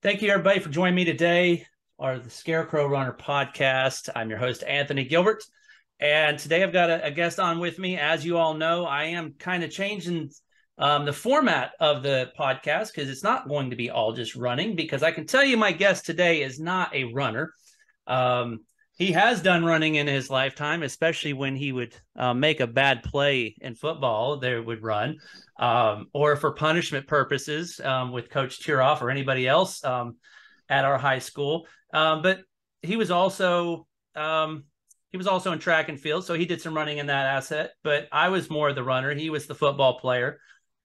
Thank you, everybody, for joining me today on the Scarecrow Runner podcast. I'm your host, Anthony Gilbert. And today I've got a guest on with me. As you all know, I am kind of changing the format of the podcast because it's not going to be all just running, because I can tell you my guest today is not a runner. He has done running in his lifetime, especially when he would make a bad play in football, they would run, or for punishment purposes with Coach Tiroff or anybody else at our high school. But he was also in track and field, so he did some running in that asset. But I was more the runner. He was the football player.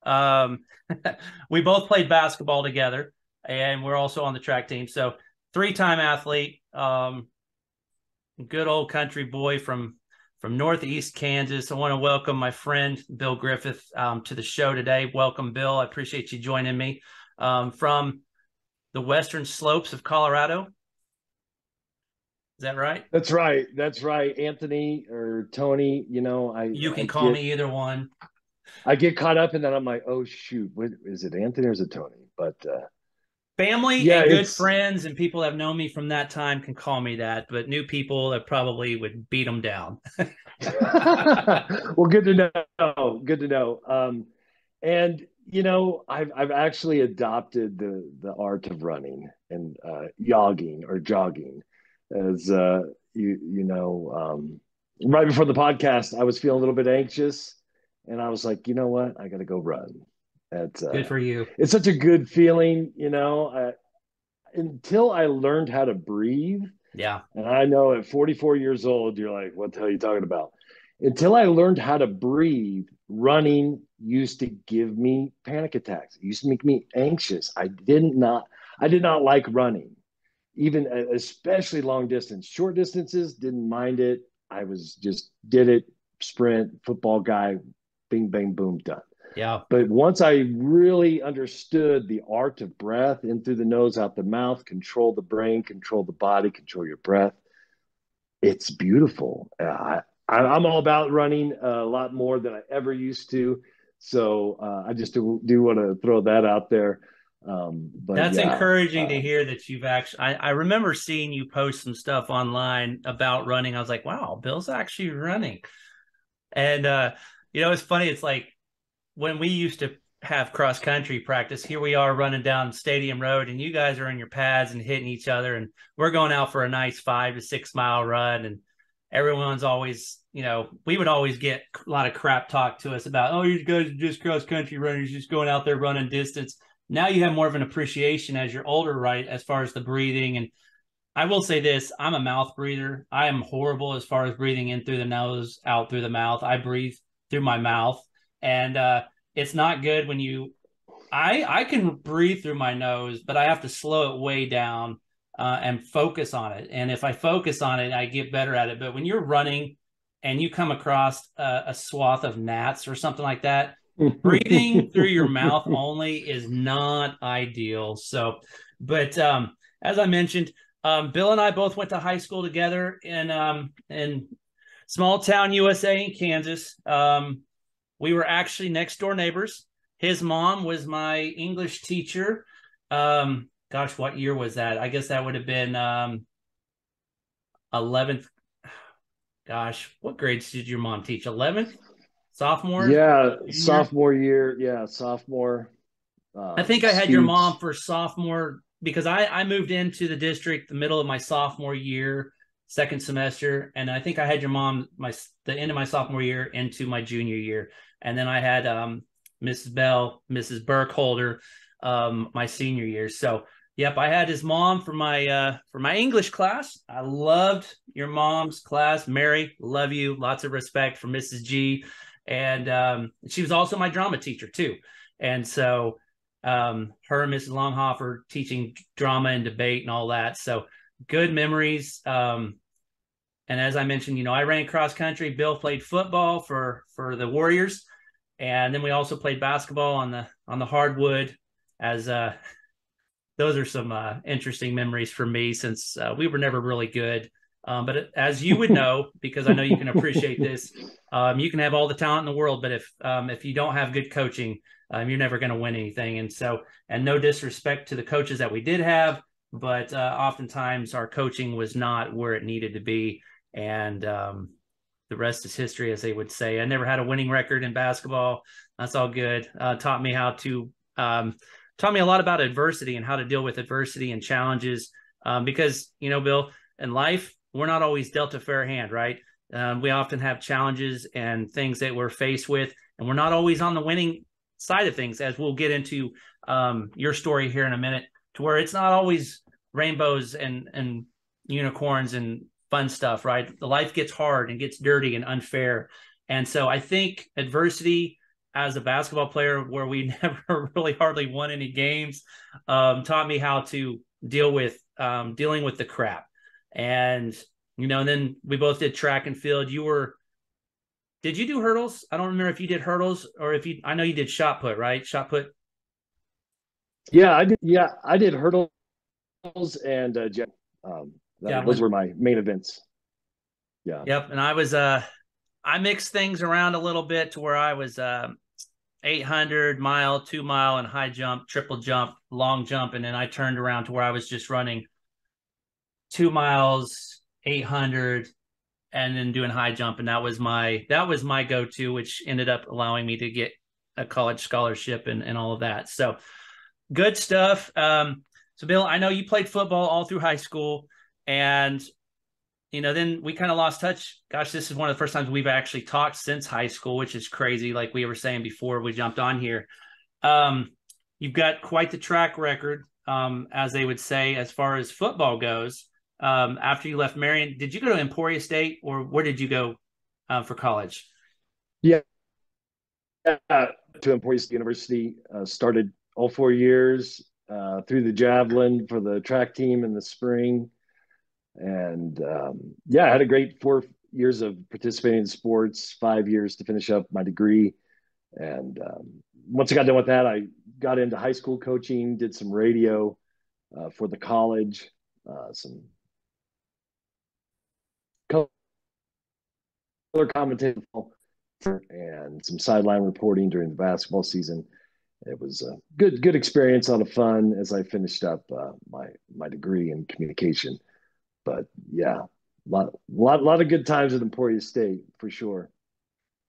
We both played basketball together, and we're also on the track team. So three-time athlete. Good old country boy from Northeast Kansas. I want to welcome my friend Bill Griffith to the show today. Welcome, Bill. I appreciate you joining me from the western slopes of Colorado. Is that right? That's right. That's right. Anthony or Tony, You can call me either one. I get caught up and then I'm like, oh shoot, what is it, Anthony or is it Tony? But family and good friends and people that have known me from that time can call me that, but new people that probably would beat them down. Well, good to know. Good to know. And I've actually adopted the art of running and jogging or jogging, as right before the podcast, I was feeling a little bit anxious, and I was like, you know what, I got to go run. That's good for you. It's such a good feeling, until I learned how to breathe. Yeah. And I know at 44 years old, you're like, what the hell are you talking about? Until I learned how to breathe, running used to give me panic attacks. It used to make me anxious. I did not like running, even especially long distance. Short distances, didn't mind it. I was just did it, sprint, football guy, bing, bang, boom, done. Yeah. But once I really understood the art of breath, in through the nose, out the mouth, control the brain, control the body, control your breath, it's beautiful. I'm all about running a lot more than I ever used to. So I just do want to throw that out there. But that's encouraging to hear that you've actually, I remember seeing you post some stuff online about running. I was like, wow, Bill's actually running. And, it's funny. It's like when we used to have cross country practice, here we are running down Stadium Road and you guys are in your pads and hitting each other. And we're going out for a nice 5 to 6 mile run. And everyone's always, we would always get a lot of crap talk to us about, oh, you guys are just cross country runners, just going out there running distance. Now you have more of an appreciation as you're older, right, as far as the breathing. And I will say this, I'm a mouth breather. I am horrible as far as breathing in through the nose, out through the mouth. I breathe through my mouth. And it's not good when I can breathe through my nose, but I have to slow it way down and focus on it. And if I focus on it, I get better at it. But when you're running and you come across a swath of gnats or something like that, breathing through your mouth only is not ideal. So, but as I mentioned, Bill and I both went to high school together in small town USA in Kansas. We were actually next door neighbors. His mom was my English teacher. Gosh, what year was that? I guess that would have been 11th. Gosh, what grades did your mom teach? 11th? Sophomore? Yeah, sophomore year. Yeah, sophomore. I think I had your mom for sophomore because I moved into the district the middle of my sophomore year, second semester, and I think I had your mom the end of my sophomore year into my junior year, and then I had Mrs. Bell, Mrs. Burkholder, my senior year. So, yep, I had his mom for my English class. I loved your mom's class, Mary. Love you. Lots of respect for Mrs. G. And she was also my drama teacher too. And so her and Mrs. Longhofer teaching drama and debate and all that. So good memories. And as I mentioned, I ran cross country. Bill played football for the Warriors. And then we also played basketball on the hardwood as those are some interesting memories for me since we were never really good. But as you would know, because I know you can appreciate this, you can have all the talent in the world, but if you don't have good coaching, you're never going to win anything. And so, and no disrespect to the coaches that we did have, but oftentimes our coaching was not where it needed to be. And the rest is history, as they would say. I never had a winning record in basketball. That's all good. Taught me how to, taught me a lot about adversity and how to deal with adversity and challenges. Because, you know, Bill, in life, we're not always dealt a fair hand, right? We often have challenges and things that we're faced with, and we're not always on the winning side of things, as we'll get into your story here in a minute, to where it's not always rainbows and unicorns and fun stuff, right? The life gets hard and gets dirty and unfair. And so I think adversity as a basketball player, where we never really hardly won any games, taught me how to dealing with the crap. And, you know, and then we both did track and field. Did you do hurdles? I don't remember if you did hurdles or if I know you did shot put, right? Shot put. Yeah, I did. Yeah, I did hurdles and those were my main events. Yeah. Yep. And I was, I mixed things around a little bit to where I was 800 mile, 2 mile, and high jump, triple jump, long jump. And then I turned around to where I was just running 2 miles, 800, and then doing high jump. And that was my go-to, which ended up allowing me to get a college scholarship and all of that. So good stuff. So Bill, I know you played football all through high school, and, you know, then we kind of lost touch. Gosh, this is one of the first times we've actually talked since high school, which is crazy. Like we were saying before we jumped on here. You've got quite the track record, as they would say, as far as football goes. After you left Marion, did you go to Emporia State, or where did you go for college? Yeah, to Emporia State University. Started all 4 years, through the javelin for the track team in the spring. And I had a great 4 years of participating in sports, 5 years to finish up my degree. And once I got done with that, I got into high school coaching, did some radio for the college, some color commentating, and some sideline reporting during the basketball season. It was a good experience, a lot of fun as I finished up my degree in communication. But yeah, a lot of good times at Emporia State for sure.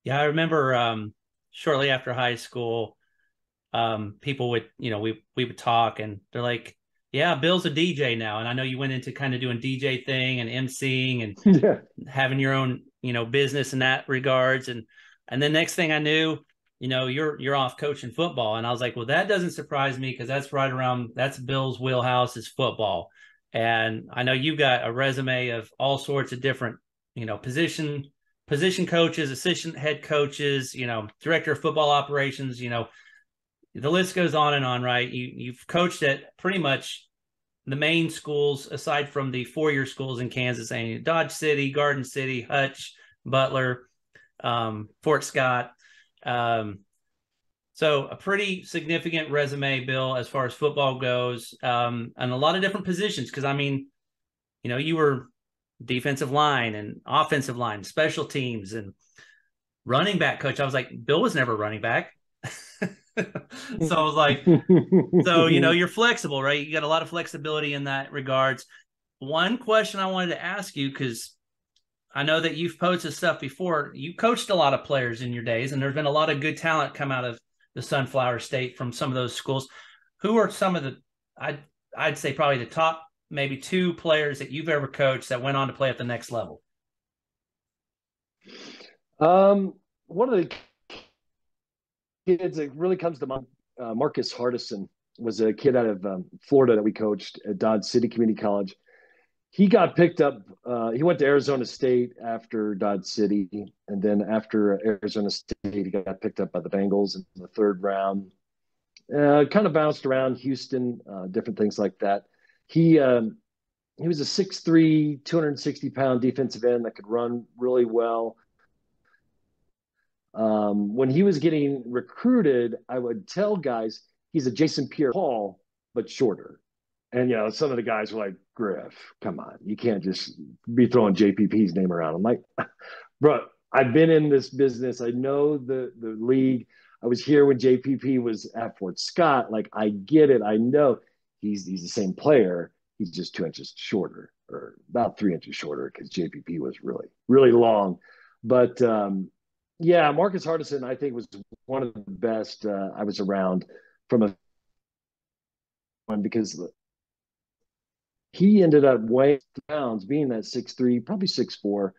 Yeah, I remember shortly after high school, people would, you know, we would talk, and they're like, yeah, Bill's a DJ now. And I know you went into kind of doing DJ thing and emceeing and Yeah. having your own, you know, business in that regards. And then next thing I knew, you know, you're off coaching football. And I was like, well, that doesn't surprise me, because that's Bill's wheelhouse, is football. And I know you've got a resume of all sorts of different, you know, position coaches, assistant head coaches, you know, director of football operations, you know, the list goes on and on, right? You've coached at pretty much the main schools, aside from the 4-year schools in Kansas, and Dodge City, Garden City, Hutch, Butler, Fort Scott. So a pretty significant resume, Bill, as far as football goes, and a lot of different positions. Because I mean, you know, you were defensive line and offensive line, special teams, and running back coach. I was like, Bill was never running back. So I was like, so, you know, you're flexible, right? You got a lot of flexibility in that regards. One question I wanted to ask you, because I know that you've posted stuff before. You coached a lot of players in your days, and there's been a lot of good talent come out of the Sunflower State from some of those schools. Who are some of the, I'd say probably the top maybe 2 players that you've ever coached that went on to play at the next level? One of the kids that really comes to mind, Marcus Hardison, was a kid out of Florida that we coached at Dodge City Community College. He got picked up. He went to Arizona State after Dodge City, and then after Arizona State, he got picked up by the Bengals in the 3rd round. Kind of bounced around Houston, different things like that. He was a 6'3", 260-pound defensive end that could run really well. When he was getting recruited, I would tell guys he's a Jason Pierre-Paul, but shorter. And, you know, some of the guys were like, Griff, come on. You can't just be throwing JPP's name around. I'm like, bro, I've been in this business. I know the league. I was here when JPP was at Fort Scott. Like, I get it. I know he's the same player. He's just 2 inches shorter, or about 3 inches shorter, because JPP was really, really long. But yeah, Marcus Hardison, I think, was one of the best I was around from a one, because he ended up weighing pounds, being that 6'3", probably 6'4",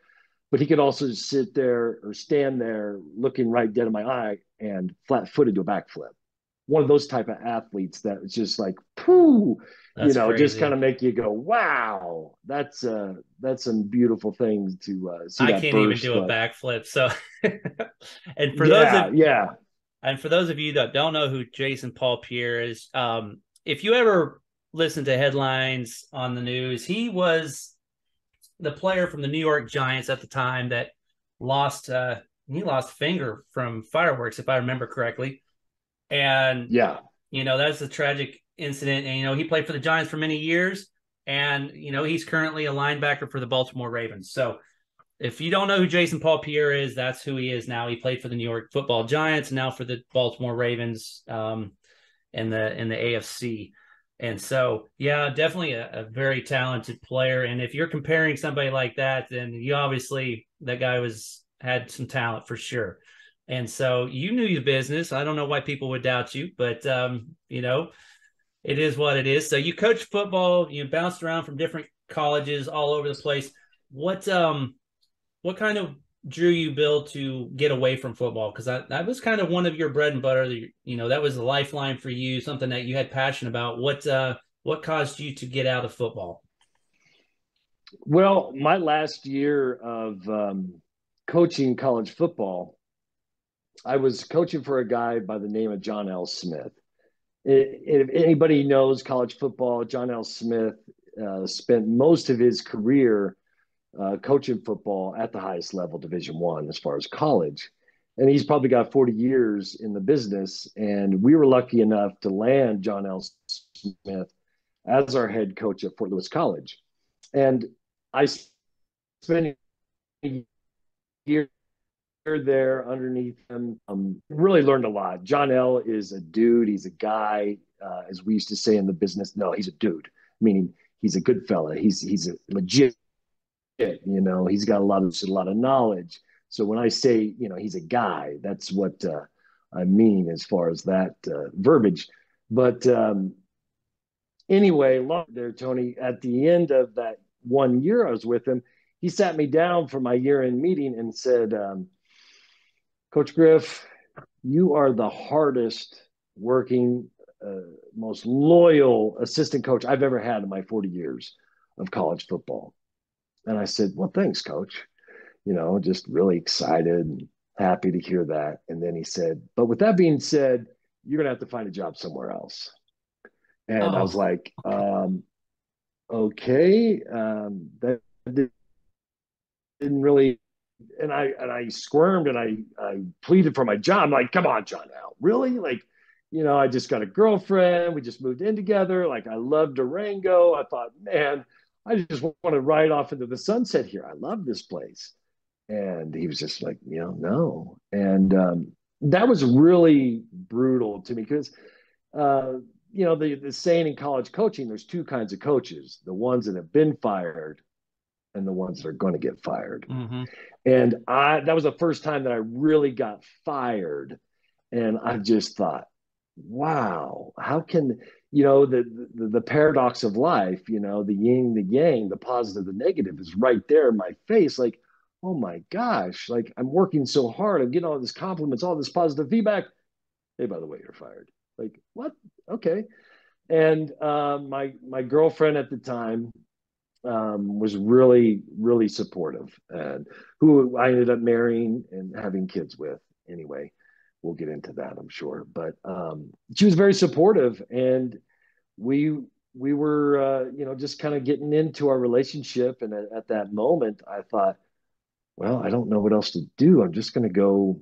but he could also sit there or stand there looking right dead in my eye and flat-footed do a backflip. One of those type of athletes that was just like, pooh, That's just kind crazy. of make you go, wow, that's some beautiful things to see I that can't even burst. do a But backflip. So, and for those of yeah, yeah, you that don't know who Jason Paul Pierre is, if you ever listen to headlines on the news, he was the player from the New York Giants at the time that lost he lost a finger from fireworks, if I remember correctly. And yeah. that's a tragic incident. And he played for the Giants for many years, and he's currently a linebacker for the Baltimore Ravens. So if you don't know who Jason Paul Pierre is, that's who he is now. He played for the New York Football Giants, now for the Baltimore Ravens, in the AFC. And so, yeah, definitely a very talented player. And if you're comparing somebody like that, then you obviously, that guy had some talent for sure. And so you knew your business. I don't know why people would doubt you, but it is what it is. So you coached football, you bounced around from different colleges all over the place. What kind of drew you, Bill, to get away from football? Because that was kind of one of your bread and butter. That was a lifeline for you, something that you had passion about. What caused you to get out of football? Well, my last year of coaching college football, I was coaching for a guy by the name of John L. Smith. If anybody knows college football, John L. Smith spent most of his career coaching football at the highest level, Division I, as far as college. And he's probably got 40 years in the business. And we were lucky enough to land John L. Smith as our head coach at Fort Lewis College. And I spent a year there underneath him. Really learned a lot. John L. is a dude. He's a guy, as we used to say in the business. No, he's a dude, meaning he's a good fella. He's a legit. He's got a lot of knowledge. So when I say he's a guy, that's what I mean as far as that verbiage. But anyway, there, Tony. At the end of that 1 year I was with him, he sat me down for my year-end meeting and said, Coach Griff, you are the hardest working, most loyal assistant coach I've ever had in my 40 years of college football. And I said, well, thanks, coach. Just really excited and happy to hear that. And then he said, but with that being said, you're going to have to find a job somewhere else. And I was Oh, like, okay. That didn't really, and I squirmed and I pleaded for my job. I'm like, come on, John Al, really? Like, I just got a girlfriend. We just moved in together. Like, I love Durango. I thought, man, I just want to ride off into the sunset here. I love this place. And he was just like, no. And that was really brutal to me because, the saying in college coaching, there's two kinds of coaches: the ones that have been fired and the ones that are going to get fired. mm-hmm. And that was the first time that I really got fired. And I just thought, wow, how can, the paradox of life, the yin, the yang, the positive, the negative is right there in my face. Like, oh my gosh, like I'm working so hard. I'm getting all these compliments, all this positive feedback. Hey, by the way, you're fired. Like, what? Okay. And my girlfriend at the time was really, really supportive, and who I ended up marrying and having kids with. Anyway, we'll get into that, I'm sure. But she was very supportive, and we we were, just kind of getting into our relationship. And at that moment, I thought, well, I don't know what else to do. I'm just going to go,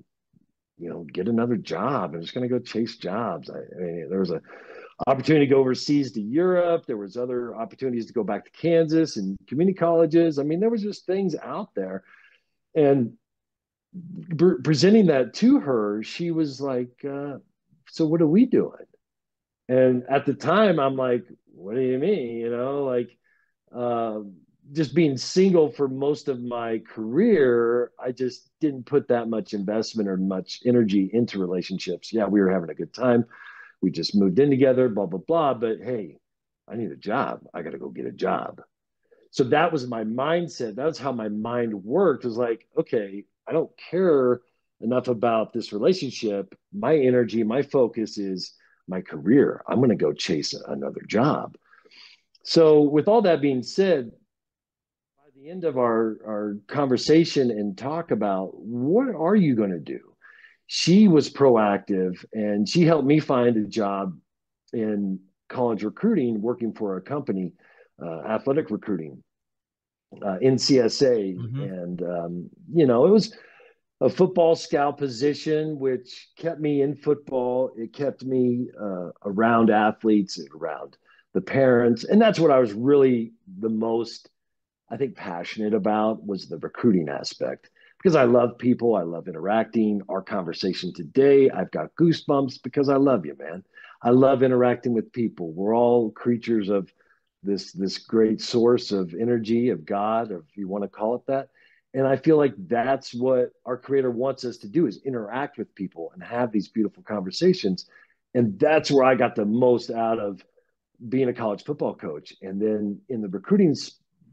get another job. I'm just going to go chase jobs. I mean, there was a opportunity to go overseas to Europe. There was other opportunities to go back to Kansas and community colleges. I mean, there was just things out there. And presenting that to her, she was like, so what are we doing? And at the time, I'm like, what do you mean? Like, uh, just being single for most of my career, I just didn't put that much investment or much energy into relationships. Yeah, we were having a good time. We just moved in together, blah, blah, blah. But hey, I need a job. I got to go get a job. So that was my mindset. That's how my mind worked. It was like, okay, I don't care enough about this relationship. My energy, my focus is my career. I'm going to go chase another job. So, with all that being said, by the end of our conversation and talk about what are you going to do, she was proactive and she helped me find a job in college recruiting, working for a company, athletic recruiting, NCSA. Mm-hmm. And, it was a football scout position, which kept me in football. It kept me around athletes, around the parents. And that's what I was really the most, I think, passionate about was the recruiting aspect because I love people. I love interacting. Our conversation today, I've got goosebumps because I love you, man. I love interacting with people. We're all creatures of this great source of energy of God, or if you want to call it that. And I feel like that's what our creator wants us to do is interact with people and have these beautiful conversations. And that's where I got the most out of being a college football coach. And then in the recruiting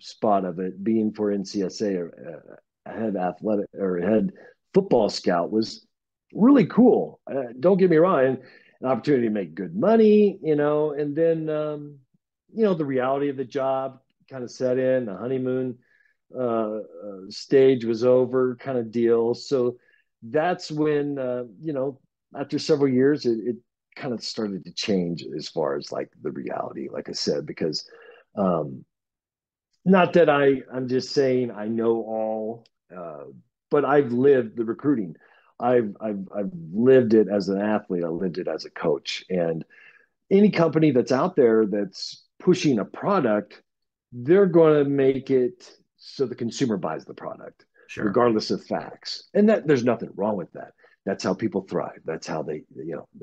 spot of it, being for NCSA or head athletic or head football scout was really cool. Don't get me wrong, and an opportunity to make good money, and then the reality of the job kind of set in. The honeymoon stage was over, kind of deal. So that's when after several years, it kind of started to change as far as like the reality, like I said, because um, not that I'm just saying I know all, but I've lived the recruiting. I've lived it as an athlete. I lived it as a coach. And any company that's out there that's pushing a product, they're going to make it so the consumer buys the product, Sure. regardless of facts. And that there's nothing wrong with that. That's how people thrive. That's how they,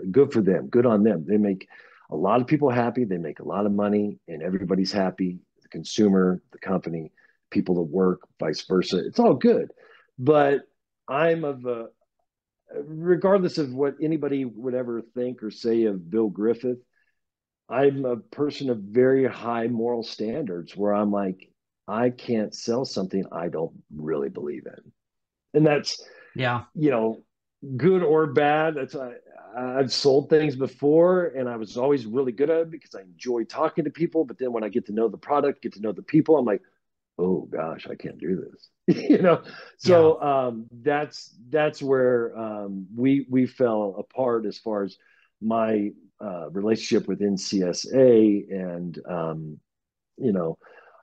good for them, good on them. They make a lot of people happy. They make a lot of money, and everybody's happy. The consumer, the company, people that work, vice versa. It's all good. But I'm of a, regardless of what anybody would ever think or say of Bill Griffith, I'm a person of very high moral standards where I'm like, I can't sell something I don't really believe in. And that's, Yeah. you know, good or bad. I've sold things before and I was always really good at it because I enjoy talking to people. But then when I get to know the product, get to know the people, I'm like, oh gosh, I can't do this. Yeah. So that's where we fell apart as far as my relationship with NCSA. And you know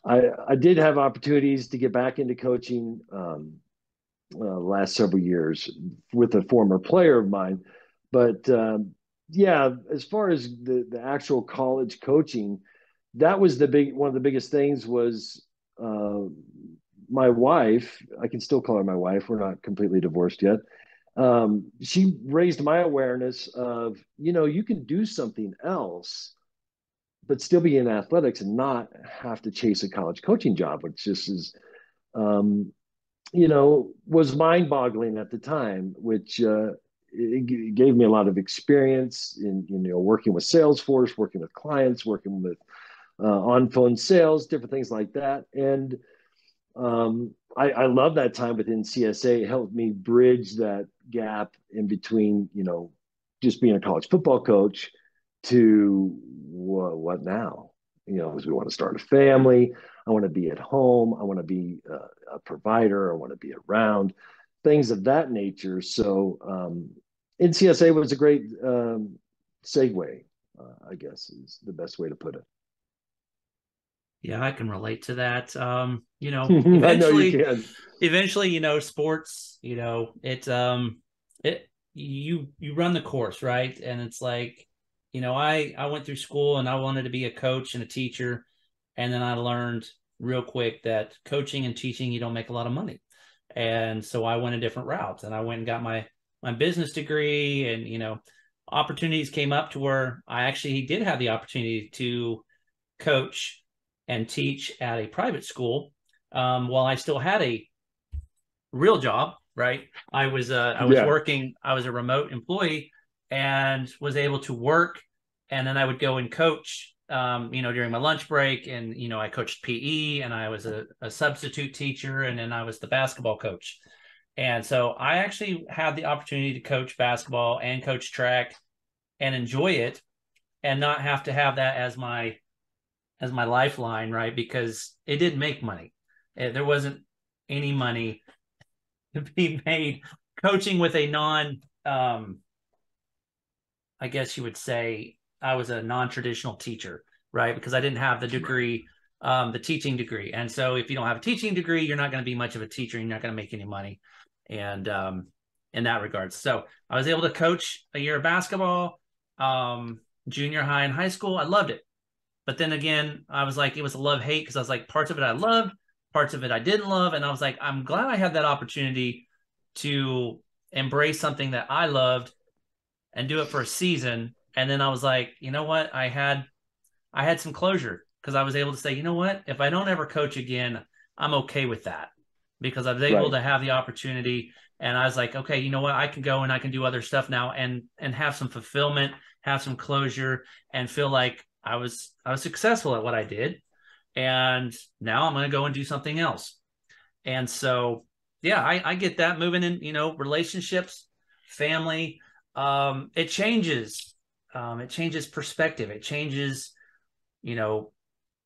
I did have opportunities to get back into coaching last several years with a former player of mine, but yeah, as far as the actual college coaching, that was the big one of the biggest things was uh, my wife. I can still call her my wife. We're not completely divorced yet. She raised my awareness of, you can do something else, but still be in athletics and not have to chase a college coaching job, which just is, um, was mind boggling at the time, which it gave me a lot of experience in, working with Salesforce, working with clients, working with on phone sales, different things like that. And I love that time within CSA. It helped me bridge that gap in between, just being a college football coach to what now? Because we want to start a family. I want to be at home. I want to be a provider. I want to be around things of that nature. So NCSA was a great segue, I guess is the best way to put it. Yeah, I can relate to that. I know you can. Eventually, sports, it you run the course, right? And it's like, I went through school and I wanted to be a coach and a teacher, and then I learned real quick that coaching and teaching, you don't make a lot of money. And so I went a different route, and I went and got my business degree, and opportunities came up to where I actually did have the opportunity to coach and teach at a private school, while I still had a real job. Right, I was Yeah. working. I was a remote employee and was able to work, and then I would go and coach. During my lunch break, and I coached PE, and I was a substitute teacher, and then I was the basketball coach. And so I actually had the opportunity to coach basketball and coach track and enjoy it, and not have to have that as my lifeline, right? Because it didn't make money. There wasn't any money to be made coaching with a I guess you would say I was a non-traditional teacher, right? Because I didn't have the degree, the teaching degree. And so if you don't have a teaching degree, you're not going to be much of a teacher. You're not going to make any money. And in that regard. So I was able to coach a year of basketball, junior high and high school. I loved it. But then again, I was like, it was a love-hate, because I was like, parts of it I loved, parts of it I didn't love. And I was like, I'm glad I had that opportunity to embrace something that I loved and do it for a season. And then I was like, you know what? I had some closure, because I was able to say, you know what? If I don't ever coach again, I'm okay with that, because I was able Right. to have the opportunity. And I was like, okay, you know what? I can go and I can do other stuff now, and have some fulfillment, have some closure, and feel like I was successful at what I did. And now I'm going to go and do something else. And so, yeah, I get that. Moving in, relationships, family, it changes. It changes perspective. It changes, you know,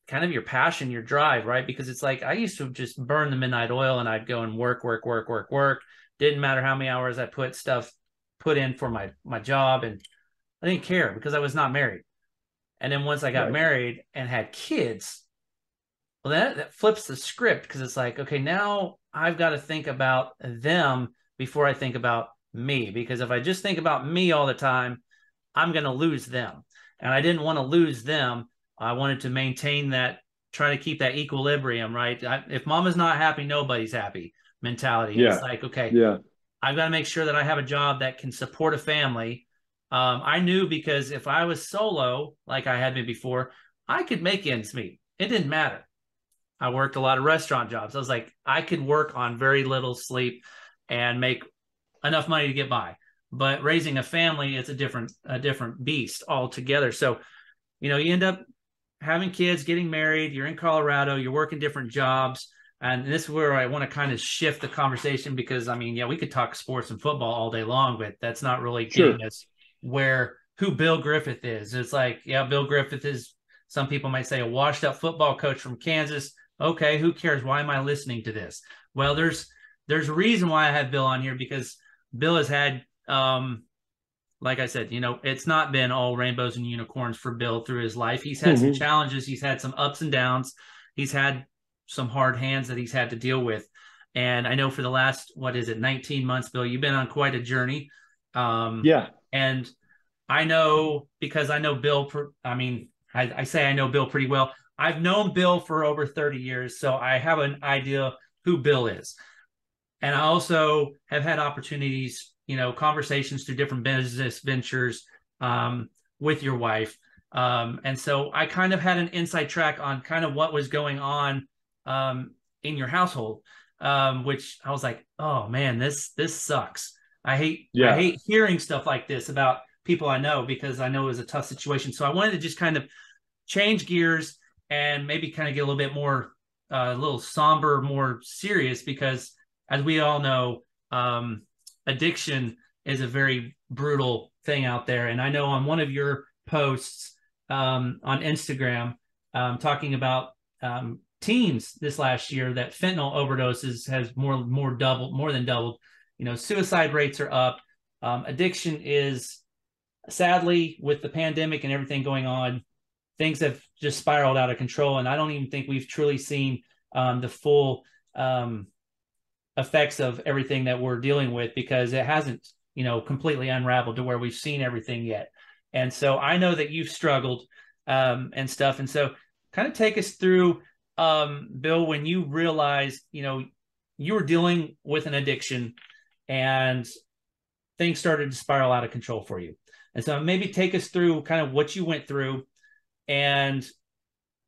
kind of your passion, your drive, right? Because it's like I used to just burn the midnight oil, and I'd go and work, work, work, work, work. Didn't matter how many hours I put in for my job, and I didn't care because I was not married. And then once I got Right. married and had kids, well, that flips the script, because it's like, okay, now I've got to think about them before I think about me. Because if I just think about me all the time, I'm going to lose them. And I didn't want to lose them. I wanted to maintain that, try to keep that equilibrium, right? If mama's not happy, nobody's happy mentality. And it's Yeah. like, okay, Yeah. I've got to make sure that I have a job that can support a family. I knew, because if I was solo, like I had been before, I could make ends meet. It didn't matter. I worked a lot of restaurant jobs. I was like, I could work on very little sleep and make enough money to get by. But raising a family, it's a different beast altogether. So, you end up having kids, getting married, you're in Colorado, you're working different jobs. And this is where I want to kind of shift the conversation, because I mean, yeah, we could talk sports and football all day long, but that's not really getting Sure. us who Bill Griffith is. It's like, yeah, Bill Griffith is, some people might say, a washed up football coach from Kansas. Okay, who cares? Why am I listening to this? Well, there's a reason why I have Bill on here, because Bill has had, like I said, it's not been all rainbows and unicorns for Bill through his life. He's had some Hmm. challenges. He's had some ups and downs. He's had some hard hands that he's had to deal with. And I know for the last, 19 months, Bill, you've been on quite a journey. Yeah. And I know, because I know Bill, I mean, I say I know Bill pretty well. I've known Bill for over 30 years, so I have an idea who Bill is. And I also have had opportunities, conversations through different business ventures, with your wife. And so I kind of had an inside track on kind of what was going on, in your household, which I was like, oh man, this sucks. I Yeah. hate hearing stuff like this about people I know, because I know it was a tough situation. So I wanted to just kind of change gears and maybe kind of get a little bit more, a little somber, more serious, because as we all know, addiction is a very brutal thing out there. And I know on one of your posts, on Instagram, talking about, teens this last year, that fentanyl overdoses has more than doubled. Suicide rates are up. Addiction is, sadly, with the pandemic and everything going on, things have just spiraled out of control. And I don't even think we've truly seen, the full, effects of everything that we're dealing with, because it hasn't, completely unraveled to where we've seen everything yet. And so I know that you've struggled, and stuff. And so kind of take us through, Bill, when you realized, you were dealing with an addiction and things started to spiral out of control for you. And so maybe take us through kind of what you went through and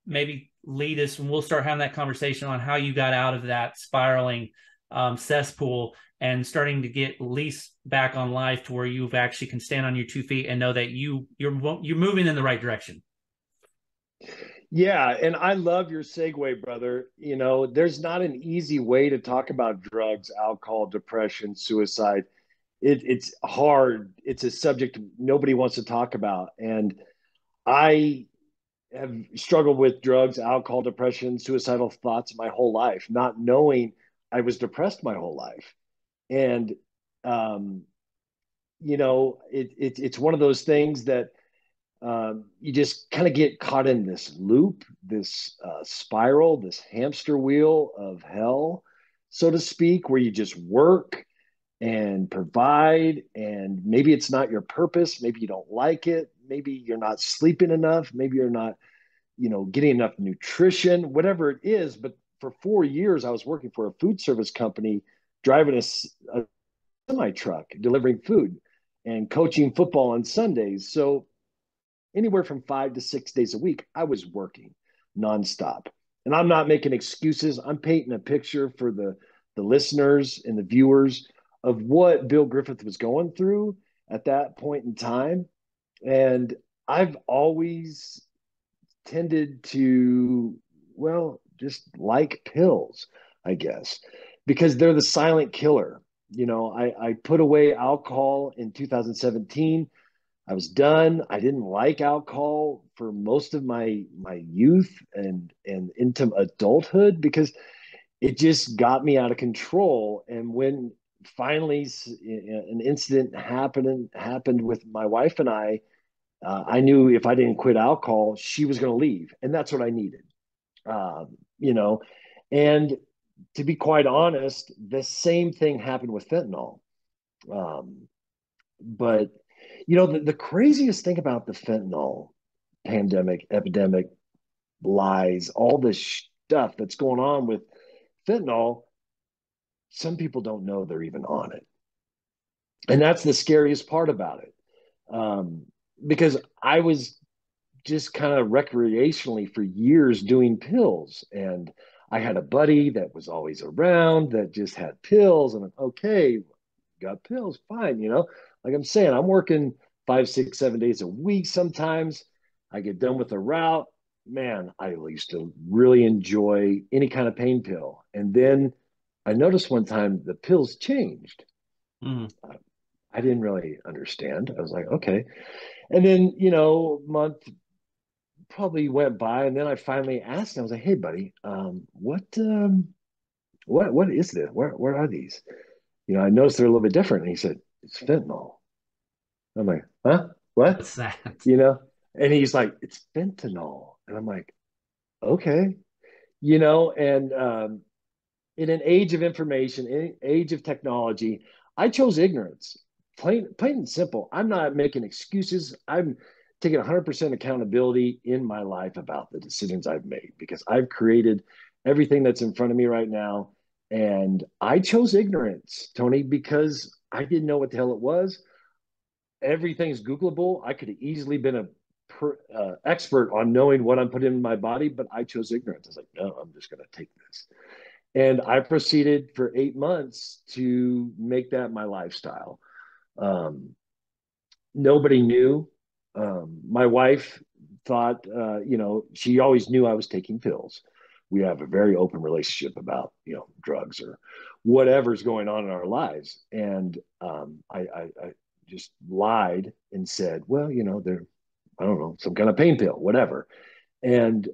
maybe lead us, and we'll start having that conversation on how you got out of that spiraling cesspool and starting to get at least back on life to where you actually can stand on your 2 feet and know that you're moving in the right direction. Yeah, and I love your segue, brother. You know, there's not an easy way to talk about drugs, alcohol, depression, suicide. It's hard. It's a subject nobody wants to talk about. And I have struggled with drugs, alcohol, depression, suicidal thoughts my whole life, not knowing I was depressed my whole life. And, um, it's one of those things that you just kind of get caught in this loop, this spiral, this hamster wheel of hell, so to speak, where you just work and provide. And maybe it's not your purpose. Maybe you don't like it. Maybe you're not sleeping enough. Maybe you're not, getting enough nutrition, whatever it is. But for 4 years, I was working for a food service company, driving a semi truck, delivering food and coaching football on Sundays. So anywhere from 5 to 6 days a week, I was working nonstop. And I'm not making excuses. I'm painting a picture for the listeners and the viewers of what Bill Griffith was going through at that point in time. And I've always tended to, well, just like pills, I guess, because they're the silent killer. I put away alcohol in 2017. I was done. I didn't like alcohol for most of my youth and into adulthood because it just got me out of control. And when finally an incident happened with my wife and I knew if I didn't quit alcohol, she was going to leave, and that's what I needed. Um, you know, and to be quite honest, the same thing happened with fentanyl. Um, but the craziest thing about the fentanyl pandemic, epidemic, lies, all this stuff that's going on with fentanyl, some people don't know they're even on it. And that's the scariest part about it. Because I was just kind of recreationally for years doing pills. And I had a buddy that was always around that just had pills. And I'm okay, got pills, fine. Like I'm saying, I'm working 5, 6, 7 days a week sometimes. I get done with a route. Man, I used to really enjoy any kind of pain pill. And then I noticed one time the pills changed. Mm. I didn't really understand. I was like, okay. And then, month probably went by, and then I finally asked him. I was like, "Hey, buddy, what is this? Where are these? I noticed they're a little bit different." And he said, "It's fentanyl." I'm like, "Huh? What?" What's that? You know? And he's like, "It's fentanyl," and I'm like, "Okay." And in an age of information, in an age of technology, I chose ignorance. Plain and simple. I'm not making excuses. I'm taking 100% accountability in my life about the decisions I've made because I've created everything that's in front of me right now. And I chose ignorance, Tony, because I didn't know what the hell it was. Everything's Googleable. I could have easily been a expert on knowing what I'm putting in my body, but I chose ignorance. I was like, no, I'm just going to take this. And I proceeded for 8 months to make that my lifestyle. Nobody knew. My wife thought, she always knew I was taking pills. We have a very open relationship about, drugs or whatever's going on in our lives. And I just lied and said, well, they're, I don't know, some kind of pain pill, whatever. And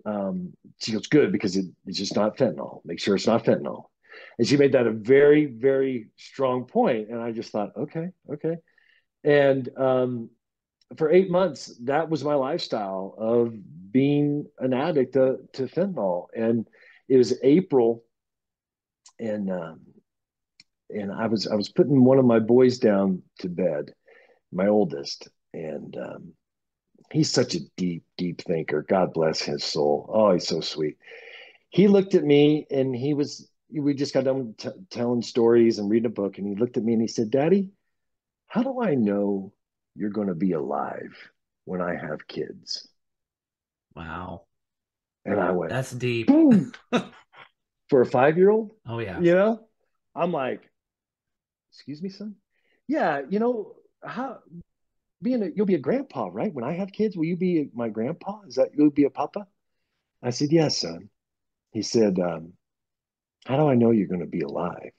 she goes, good, because it's just not fentanyl. Make sure it's not fentanyl. And she made that a very, very strong point. And I just thought, okay, okay. And for 8 months, that was my lifestyle of being an addict to fentanyl. And it was April, and I was putting one of my boys down to bed, my oldest, and he's such a deep, deep thinker. God bless his soul. Oh, he's so sweet. He looked at me and he was we just got done telling stories and reading a book, and he looked at me and he said, "Daddy, how do I know you're going to be alive when I have kids?" Wow. And I went, That's deep. boom, for a 5-year-old, Oh yeah. you know? I'm like, excuse me, son? Yeah, how you'll be a grandpa, right? When I have kids, will you be my grandpa? Is that you'll be a papa? I said, yes, son. He said, how do I know you're going to be alive?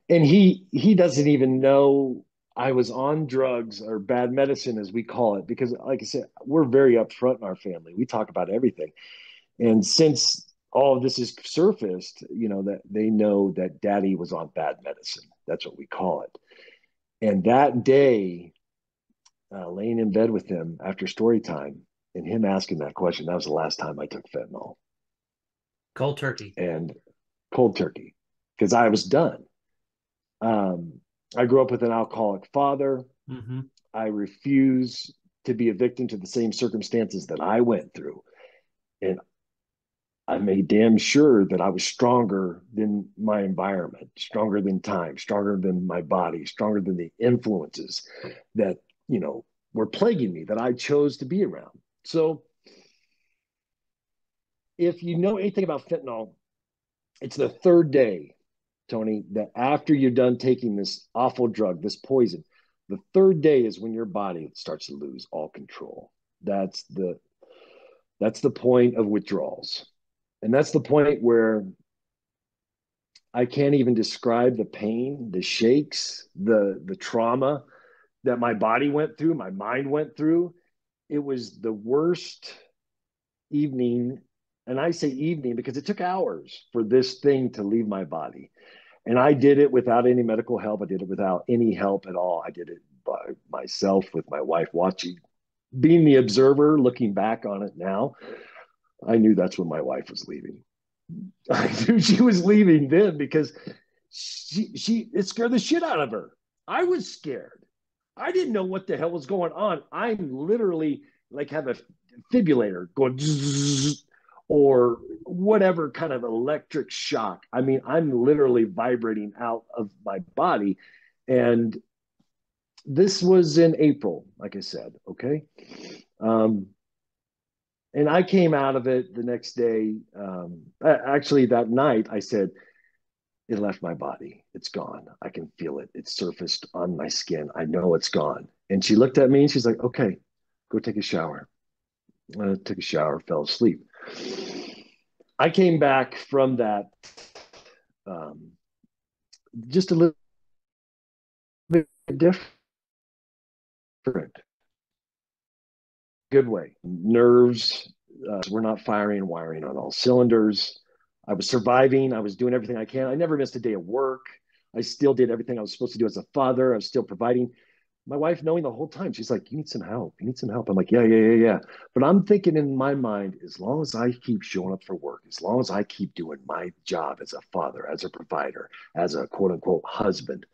And he doesn't even know I was on drugs or bad medicine, as we call it, because like I said, we're very upfront in our family. We talk about everything. And since all of this is surfaced, that they know that daddy was on bad medicine. That's what we call it. And that day, laying in bed with him after story time and him asking that question, that was the last time I took fentanyl. Cold turkey. And cold turkey, because I was done. Um, I grew up with an alcoholic father. Mm-hmm. I refuse to be a victim to the same circumstances that I went through. And I made damn sure that I was stronger than my environment, stronger than time, stronger than my body, stronger than the influences that, were plaguing me that I chose to be around. So if you know anything about fentanyl, it's the third day, Tony, that after you're done taking this awful drug, this poison, the third day is when your body starts to lose all control. That's the that's the point of withdrawals. And that's the point where I can't even describe the pain, the shakes, the trauma that my body went through, my mind went through. It was the worst evening, and I say evening because it took hours for this thing to leave my body. And I did it without any medical help. I did it without any help at all. I did it by myself with my wife watching, being the observer, looking back on it now. I knew that's when my wife was leaving. I knew she was leaving then because she it scared the shit out of her. I was scared. I didn't know what the hell was going on. I'm literally like have a defibrillator going or whatever kind of electric shock. I mean, I'm literally vibrating out of my body. And this was in April, like I said, okay? Um, and I came out of it the next day. Actually, that night, I said, it left my body. It's gone. I can feel it. It's surfaced on my skin. I know it's gone. And she looked at me and she's like, okay, go take a shower. I took a shower, fell asleep. I came back from that um, just a little bit different, good way. Nerves were not firing, wiring on all cylinders. I was surviving. I was doing everything I can. I never missed a day of work. I still did everything I was supposed to do as a father. I was still providing. My wife knowing the whole time, she's like, you need some help. You need some help. I'm like, yeah, yeah, yeah, yeah. But I'm thinking in my mind, as long as I keep showing up for work, as long as I keep doing my job as a father, as a provider, as a quote unquote husband,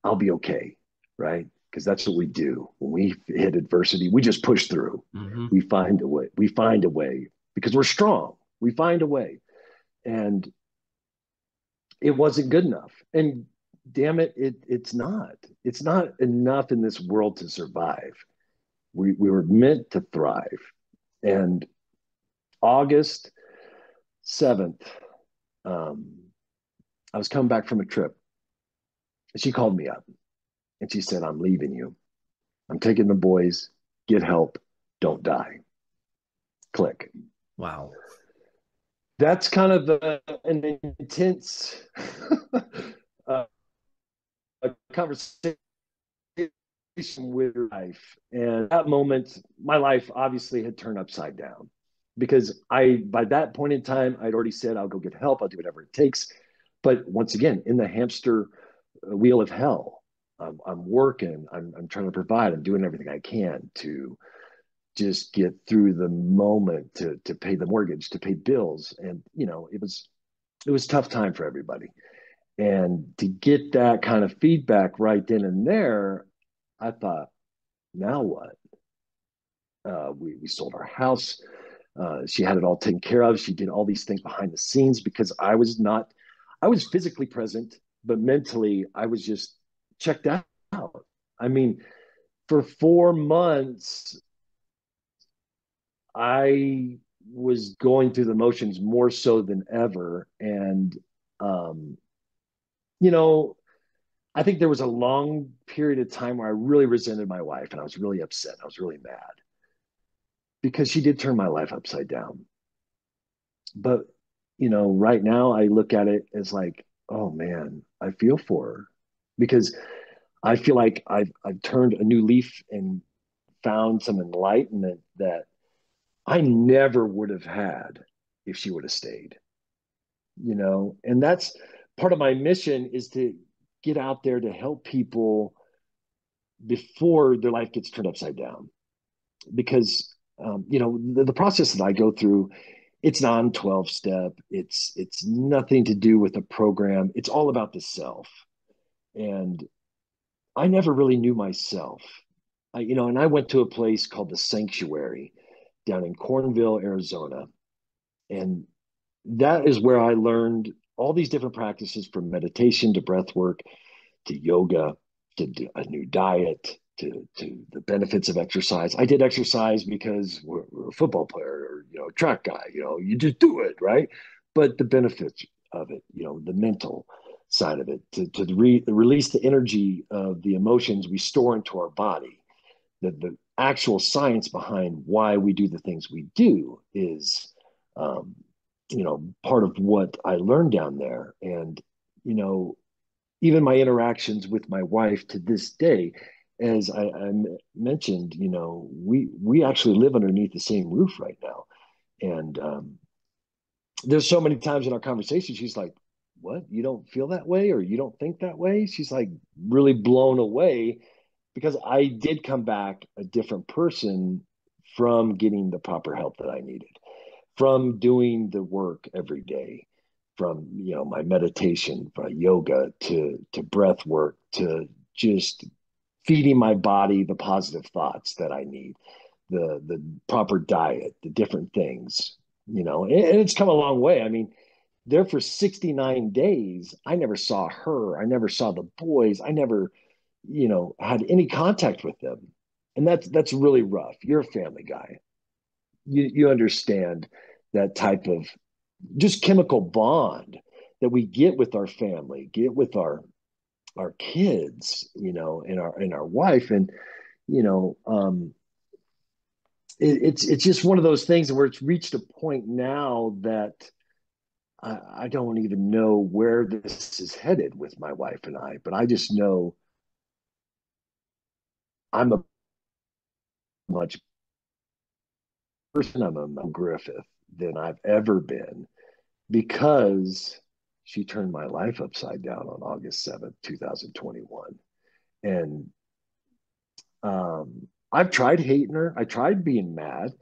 I'll be okay. Right. Because that's what we do. When we hit adversity, we just push through. Mm-hmm. We find a way. We find a way because we're strong. We find a way. And it wasn't good enough. And damn it, it's not. It's not enough in this world to survive. We were meant to thrive. And August 7th, I was coming back from a trip. She called me up and she said, I'm leaving you. I'm taking the boys. Get help. Don't die. Click. Wow. That's kind of an intense uh, conversation with life. And that moment, my life obviously had turned upside down because by that point in time, I'd already said, I'll go get help. I'll do whatever it takes. But once again, in the hamster wheel of hell, I'm working, I'm trying to provide, I'm doing everything I can to just get through the moment to pay the mortgage, to pay bills. And, it was a tough time for everybody. And to get that kind of feedback right then and there, I thought, now what? We sold our house. She had it all taken care of. She did all these things behind the scenes because I was physically present, but mentally I was just checked out. I mean, for 4 months, I was going through the motions more so than ever. And, um, you know, I think there was a long period of time where I really resented my wife and I was really upset. I was really mad because she did turn my life upside down. But, right now I look at it as like, oh man, I feel for her because I feel like I've turned a new leaf and found some enlightenment that I never would have had if she would have stayed, and that's part of my mission is to get out there to help people before their life gets turned upside down. Because, the process that I go through, it's non 12 step. It's nothing to do with a program. It's all about the self. And I never really knew myself. And I went to a place called the Sanctuary down in Cornville, Arizona. And that is where I learned all these different practices from meditation to breath work to yoga to a new diet to the benefits of exercise. I did exercise because we're a football player or a track guy. You just do it, right? But the benefits of it, the mental side of it, to release the energy of the emotions we store into our body. The actual science behind why we do the things we do is um, part of what I learned down there. And, even my interactions with my wife to this day, as I mentioned, we actually live underneath the same roof right now. And there's so many times in our conversation, she's like, what? You don't feel that way or you don't think that way? She's like really blown away because I did come back a different person from getting the proper help that I needed, from doing the work every day, from my meditation, from yoga to breath work to just feeding my body the positive thoughts that I need, the proper diet, the different things, and it's come a long way. I mean, there for 69 days, I never saw her. I never saw the boys. I never, had any contact with them. And that's really rough. You're a family guy. You understand that type of just chemical bond that we get with our family, get with our kids, and our wife. And, you know, um, it's just one of those things where it's reached a point now that I don't even know where this is headed with my wife and I, but I just know I'm a much person, I'm a Griffith than I've ever been because she turned my life upside down on August 7th, 2021. And I've tried hating her, I tried being mad,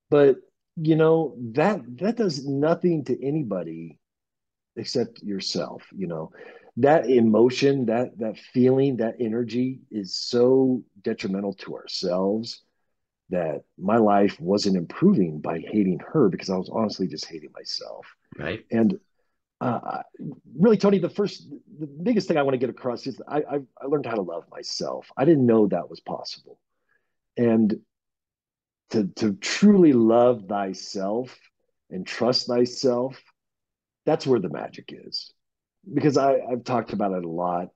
but that does nothing to anybody except yourself. That emotion, that feeling, that energy is so detrimental to ourselves that my life wasn't improving by hating her because I was honestly just hating myself. Right. And uh, really, Tony, the biggest thing I want to get across is I learned how to love myself. I didn't know that was possible, and to truly love thyself and trust thyself, that's where the magic is. Because I've talked about it a lot.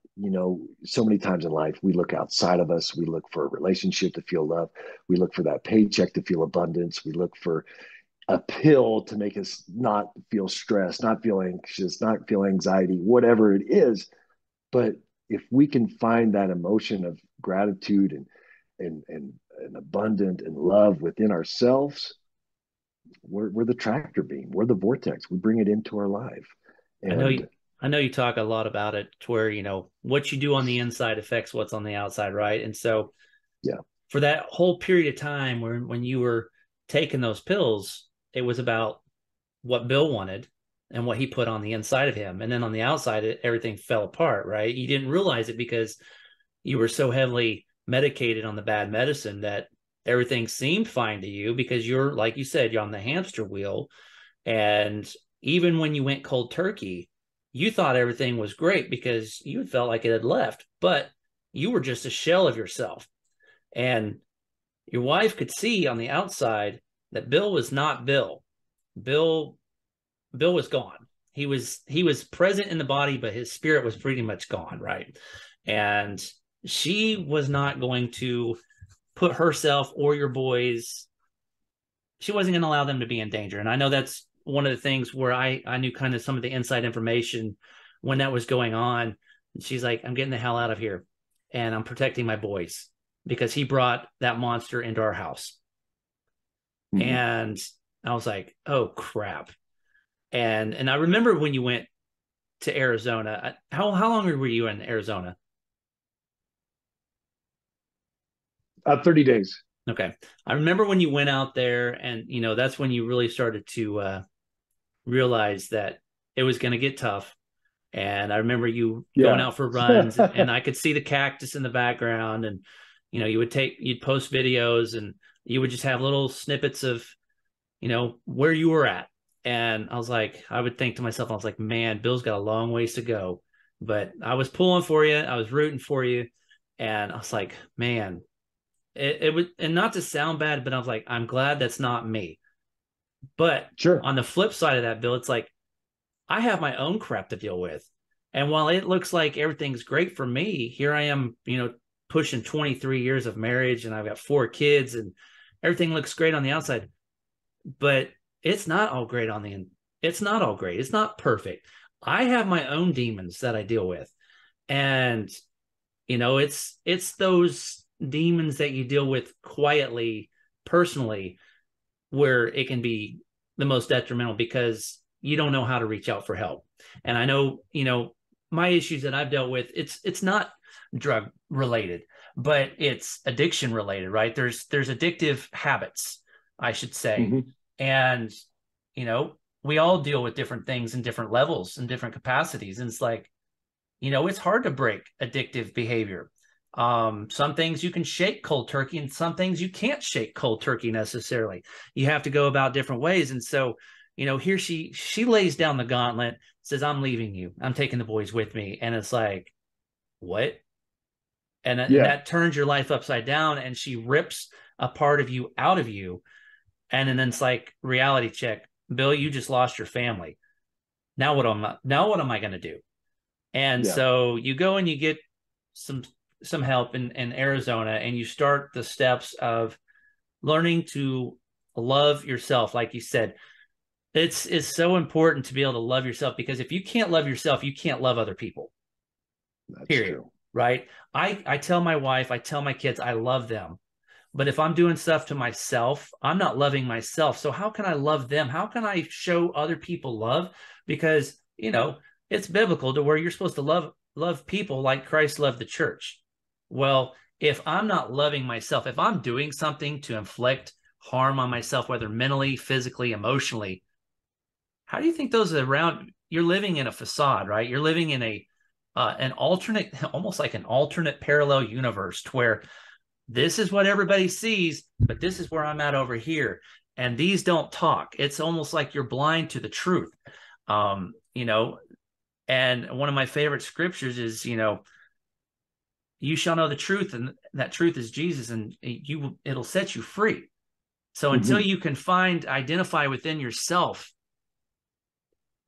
So many times in life, we look outside of us. We look for a relationship to feel love. We look for that paycheck to feel abundance. We look for a pill to make us not feel stressed, not feel anxious, not feel anxiety, whatever it is. But if we can find that emotion of gratitude and abundant and love within ourselves, we're the tractor beam. We're the vortex. We bring it into our life. I know And I know you talk a lot about it to where, what you do on the inside affects what's on the outside, right? And so yeah, for that whole period of time when you were taking those pills, it was about what Bill wanted and what he put on the inside of him. And then on the outside, everything fell apart, right? You didn't realize it because you were so heavily medicated on the bad medicine that everything seemed fine to you because you're, like you said, you're on the hamster wheel. And even when you went cold turkey, you thought everything was great because you felt like it had left, but you were just a shell of yourself. And your wife could see on the outside that Bill was not Bill. Bill Bill was gone. He was present in the body, but his spirit was pretty much gone, right? And she was not going to put herself or your boys, she wasn't going to allow them to be in danger. And I know that's one of the things where I knew kind of some of the inside information when that was going on. And she's like, I'm getting the hell out of here and I'm protecting my boys because he brought that monster into our house. Mm-hmm. And I was like, oh crap. And I remember when you went to Arizona, how long were you in Arizona? 30 days. Okay. I remember when you went out there and, that's when you really started to realize that it was going to get tough. And I remember you going out for runs and I could see the cactus in the background and, you'd post videos and you would just have little snippets of, where you were at. And I was like, I would think to myself, I was like, man, Bill's got a long ways to go, but I was pulling for you. I was rooting for you. And I was like, man, it would, and not to sound bad, but I was like, I'm glad that's not me. But sure, on the flip side of that, Bill, it's like, I have my own crap to deal with. And while it looks like everything's great for me, here I am, pushing 23 years of marriage and I've got 4 kids and everything looks great on the outside, but it's not all great on the end. It's not all great. It's not perfect. I have my own demons that I deal with. And, it's those demons that you deal with quietly, personally, where it can be the most detrimental because you don't know how to reach out for help. And I know, my issues that I've dealt with, it's not drug related, but it's addiction related, right? There's addictive habits, I should say. Mm-hmm. And, we all deal with different things in different levels and different capacities. And it's like, it's hard to break addictive behavior. Some things you can shake cold turkey and some things you can't shake cold turkey necessarily. You have to go about different ways. And so, here she lays down the gauntlet, says, I'm leaving you. I'm taking the boys with me. And it's like, what? And that turns your life upside down. And she rips a part of you out of you. And then it's like, reality check. Bill, you just lost your family. Now what am I going to do? And so you go and you get some help in Arizona and you start the steps of learning to love yourself. Like you said, it's so important to be able to love yourself because if you can't love yourself, you can't love other people. That's period. True. Right. I tell my wife, I tell my kids, I love them. But if I'm doing stuff to myself, I'm not loving myself. So how can I love them? How can I show other people love? Because, it's biblical to where you're supposed to love people like Christ loved the church. Well, if I'm not loving myself, if I'm doing something to inflict harm on myself, whether mentally, physically, emotionally, how do you think those around, you're living in a facade, right? You're living in an alternate, almost like an alternate parallel universe to where this is what everybody sees, but this is where I'm at over here. And these don't talk. It's almost like you're blind to the truth. And one of my favorite scriptures is, you shall know the truth, and that truth is Jesus, and it'll set you free. So until you can identify within yourself,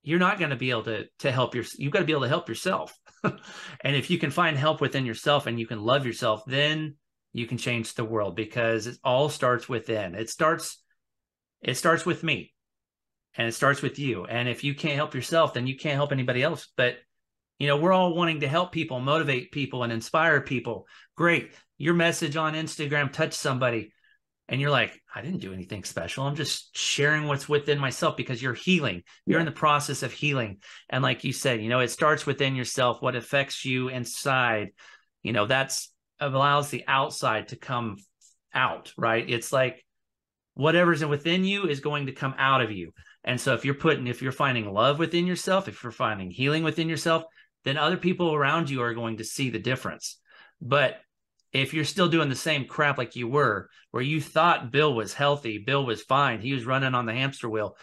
you're not going to be able to help you've got to be able to help yourself. And if you can find help within yourself and you can love yourself, then you can change the world because it all starts within. It starts with me and it starts with you. And if you can't help yourself, then you can't help anybody else. But, we're all wanting to help people, motivate people and inspire people. Great. Your message on Instagram touched somebody and you're like, I didn't do anything special. I'm just sharing what's within myself because you're healing. You're in the process of healing. And like you said, it starts within yourself. What affects you inside, that's allows the outside to come out, right? It's like whatever's within you is going to come out of you. And so if you're finding love within yourself, if you're finding healing within yourself, then other people around you are going to see the difference. But if you're still doing the same crap like you were, where you thought Bill was healthy, Bill was fine, he was running on the hamster wheel,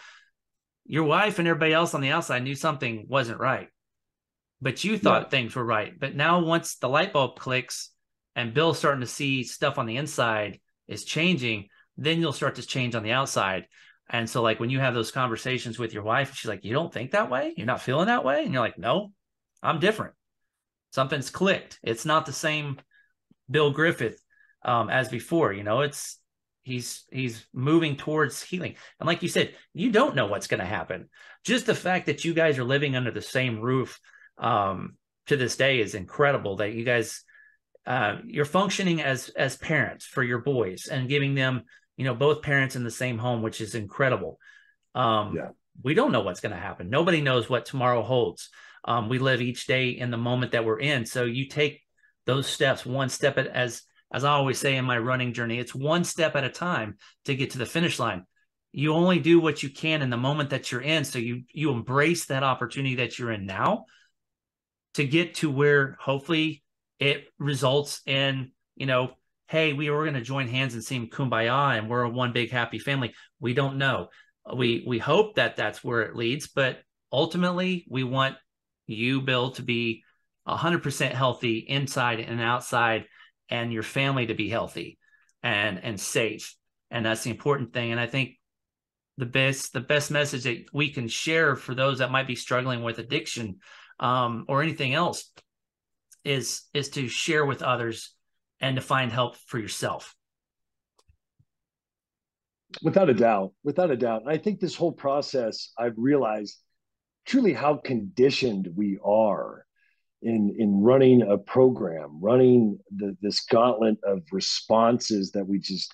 your wife and everybody else on the outside knew something wasn't right, but you Yeah. thought things were right. But now once the light bulb clicks and Bill's starting to see stuff on the inside is changing, then you'll start to change on the outside. And so like when you have those conversations with your wife, she's like, you don't think that way? You're not feeling that way? And you're like, no, I'm different. Something's clicked. It's not the same Bill Griffith as before. You know, it's he's moving towards healing. And like you said, you don't know what's going to happen. Just the fact that you guys are living under the same roof to this day is incredible. That you guys you're functioning as parents for your boys and giving them, you know, both parents in the same home, which is incredible. Yeah. We don't know what's going to happen. Nobody knows what tomorrow holds. We live each day in the moment that we're in. So you take those steps one step at, as I always say in my running journey, it's one step at a time to get to the finish line. You only do what you can in the moment that you're in. So you embrace that opportunity that you're in now to get to where hopefully it results in, you know, hey, we were going to join hands and sing Kumbaya and we're a one big happy family. We don't know. We hope that that's where it leads, but ultimately we want you, Bill, to be 100% healthy inside and outside, and your family to be healthy and safe. And that's the important thing. And I think the best message that we can share for those that might be struggling with addiction or anything else is to share with others and to find help for yourself. Without a doubt, without a doubt. I think this whole process, I've realized truly how conditioned we are in running a program, running this gauntlet of responses that we just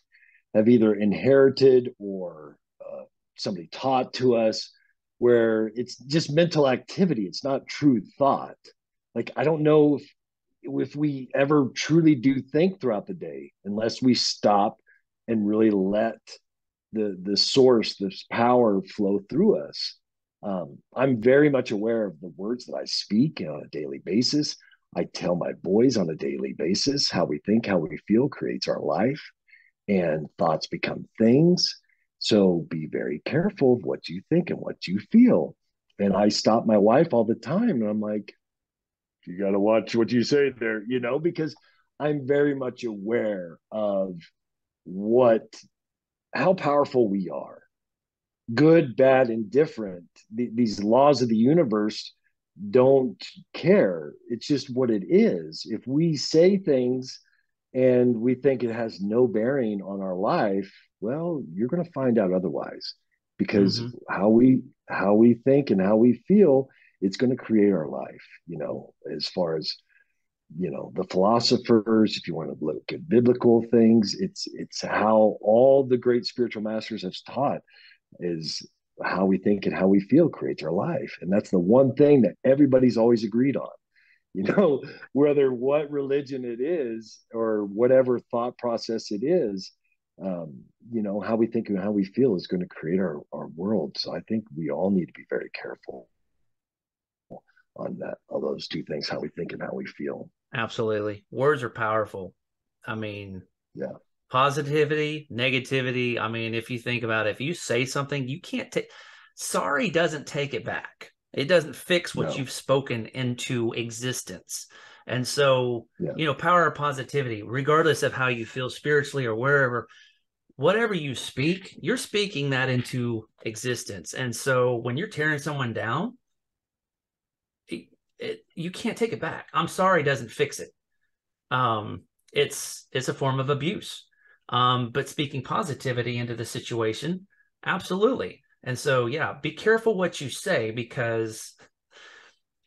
have either inherited or somebody taught to us, where it's just mental activity. It's not true thought. Like, I don't know if we ever truly do think throughout the day unless we stop and really let the source, this power flow through us. I'm very much aware of the words that I speak on a daily basis. I tell my boys on a daily basis how we think, how we feel creates our life, and thoughts become things. So be very careful of what you think and what you feel. And I stop my wife all the time and I'm like, you got to watch what you say there, you know, because I'm very much aware of how powerful we are, good, bad, indifferent. These laws of the universe don't care. It's just what it is. If we say things and we think it has no bearing on our life, well, you're going to find out otherwise, because Mm-hmm. how we think and how we feel, it's going to create our life. You know, as far as, you know, the philosophers, if you want to look at biblical things, it's how all the great spiritual masters have taught is how we think and how we feel creates our life. And that's the one thing that everybody's always agreed on. You know, whether what religion it is or whatever thought process it is, you know, how we think and how we feel is going to create our world. So I think we all need to be very careful on that, on those two things, how we think and how we feel. Absolutely. Words are powerful. I mean, Yeah. positivity, negativity. I mean, if you think about it, if you say something, you can't take, sorry doesn't take it back. It doesn't fix what No. you've spoken into existence. And so, Yeah. you know, power of positivity, regardless of how you feel spiritually or wherever, whatever you speak, you're speaking that into existence. And so when you're tearing someone down, you can't take it back. I'm sorry doesn't fix it. It's a form of abuse. But speaking positivity into the situation, absolutely. And so, yeah, be careful what you say, because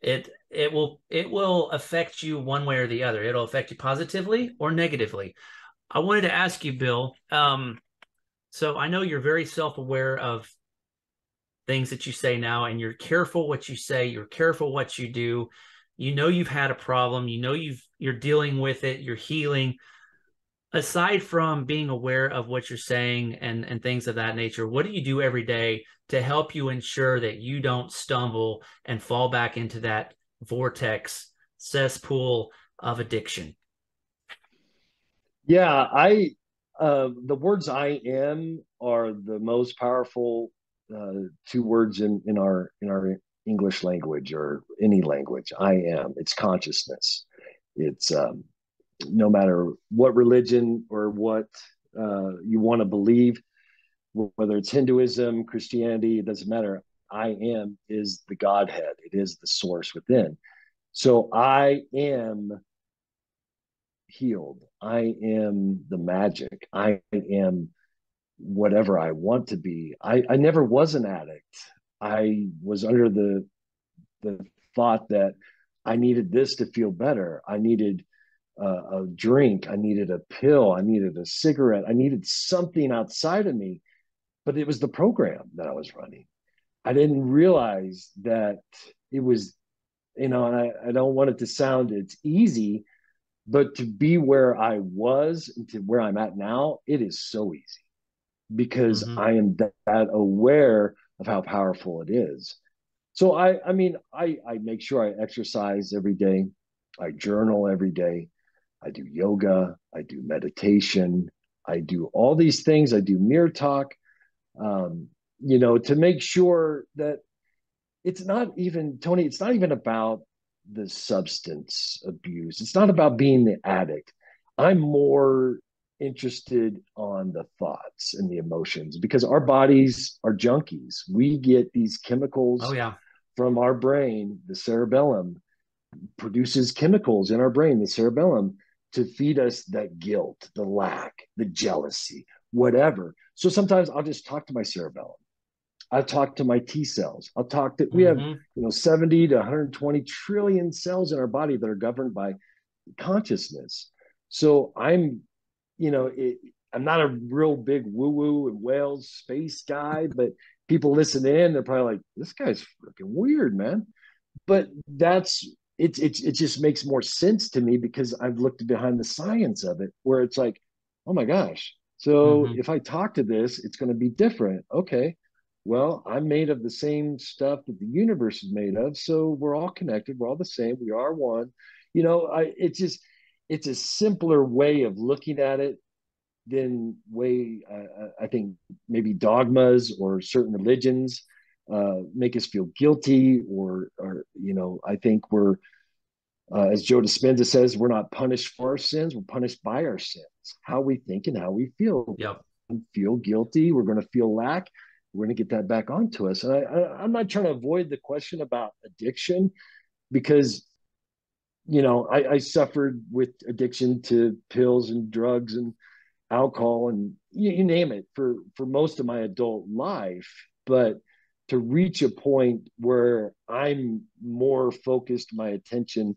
it will affect you one way or the other. It'll affect you positively or negatively. I wanted to ask you, Bill. So I know you're very self-aware of things that you say now, and you're careful what you say, you're careful what you do. You know you've had a problem, you know you're dealing with it, you're healing. Aside from being aware of what you're saying and things of that nature, what do you do every day to help you ensure that you don't stumble and fall back into that vortex cesspool of addiction? Yeah, the words I am are the most powerful two words in our English language or any language. I am. It's consciousness. It's no matter what religion or what you want to believe, whether it's Hinduism, Christianity, it doesn't matter. I am is the Godhead. It is the source within. So I am healed. I am the magic. I am whatever I want to be. I never was an addict. I was under the thought that I needed this to feel better. I needed a drink. I needed a pill. I needed a cigarette. I needed something outside of me, but it was the program that I was running. I didn't realize that it was, and I don't want it to sound it's easy, but to be where I was and to where I'm at now, it is so easy because Mm-hmm. I am that aware of how powerful it is. So I make sure I exercise every day. I journal every day. I do yoga. I do meditation. I do all these things. I do mirror talk, um, to make sure that it's not even, Tony, it's not even about the substance abuse. It's not about being the addict. I'm more interested on the thoughts and the emotions because our bodies are junkies. We get these Oh chemicals yeah. from our brain. The cerebellum produces chemicals in our brain, the cerebellum, to feed us that guilt, the lack, the jealousy, whatever. So sometimes I'll just talk to my cerebellum. I'll talk to my T cells. I'll talk to, we have, Mm-hmm. 70 to 120 trillion cells in our body that are governed by consciousness. So I'm not a real big woo woo and whales space guy, but people listen in, they're probably like, this guy's freaking weird, man. But it just makes more sense to me because I've looked behind the science of it where it's like, oh my gosh. So Mm-hmm. if I talk to this, it's going to be different. Okay. Well, I'm made of the same stuff that the universe is made of. So we're all connected. We're all the same. We are one. It's a simpler way of looking at it than way I think maybe dogmas or certain religions make us feel guilty, or I think we're as Joe Dispenza says, we're not punished for our sins, we're punished by our sins. How we think and how we feel. Yep. Feel guilty, we're going to feel lack, we're going to get that back onto us. And I'm not trying to avoid the question about addiction because I suffered with addiction to pills and drugs and alcohol and you name it for most of my adult life. But to reach a point where I'm more focused my attention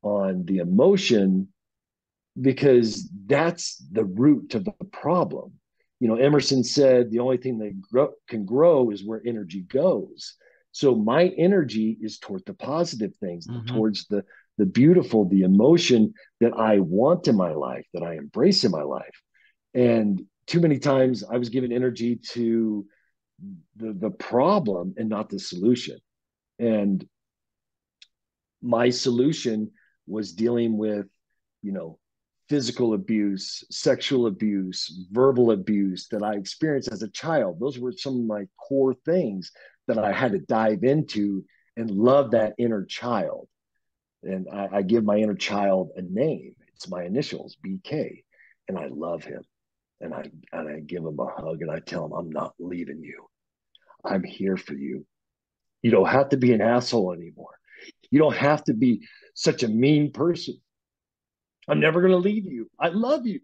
on the emotion because that's the root of the problem. Emerson said the only thing that can grow is where energy goes. So my energy is toward the positive things, Mm-hmm. towards the beautiful, the emotion that I want in my life, that I embrace in my life. And too many times I was giving energy to the problem and not the solution. And my solution was dealing with, you know, physical abuse, sexual abuse, verbal abuse that I experienced as a child. Those were some of my core things that I had to dive into and love that inner child. And I give my inner child a name. It's my initials, BK. And I love him. And I give him a hug and I tell him, I'm not leaving you. I'm here for you. You don't have to be an asshole anymore. You don't have to be such a mean person. I'm never going to leave you. I love you.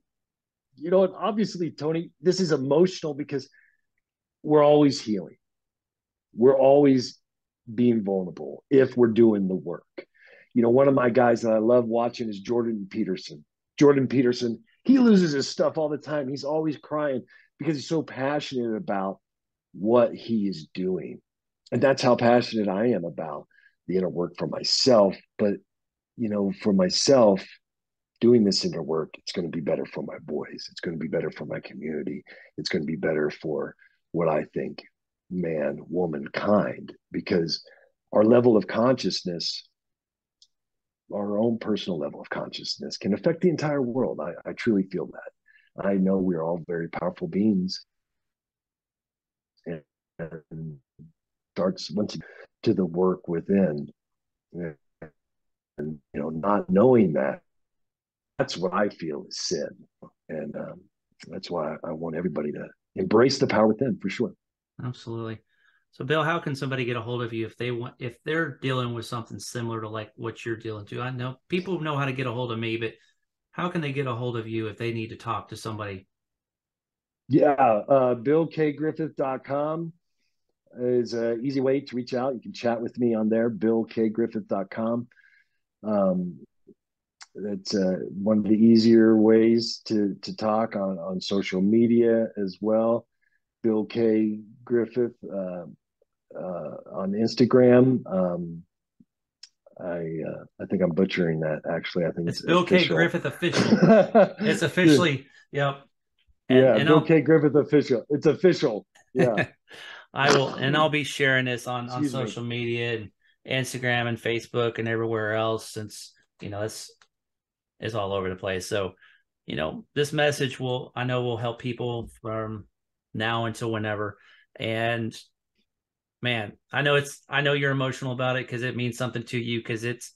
And obviously, Tony, this is emotional because we're always healing. We're always being vulnerable if we're doing the work. One of my guys that I love watching is Jordan Peterson. Jordan Peterson, he loses his stuff all the time. He's always crying because he's so passionate about what he is doing. And that's how passionate I am about the inner work for myself. But, for myself, doing this inner work, it's going to be better for my boys. It's going to be better for my community. It's going to be better for what I think man, woman, kind, because our level of consciousness our own personal level of consciousness can affect the entire world. I truly feel that. I know we're all very powerful beings, and starts once to the work within, and not knowing that, that's what I feel is sin, and that's why I want everybody to embrace the power within, for sure. Absolutely. So Bill, how can somebody get a hold of you if they're dealing with something similar to like what you're dealing to? I know people know how to get a hold of me, but how can they get a hold of you if they need to talk to somebody? Yeah, BillKGriffith.com is an easy way to reach out. You can chat with me on there, BillKGriffith.com. That's one of the easier ways to talk on social media as well. Bill K. Griffith on Instagram. I think I'm butchering that. Actually, I think It's it's Bill K. official. Griffith official. It's officially, yep. Yeah, And Bill K. Griffith official. It's official. Yeah. I'll be sharing this on Excuse me. social media and Instagram and Facebook and everywhere else, since it's all over the place. So, this message I know will help people from now until whenever. And man, I know you're emotional about it because it means something to you, because it's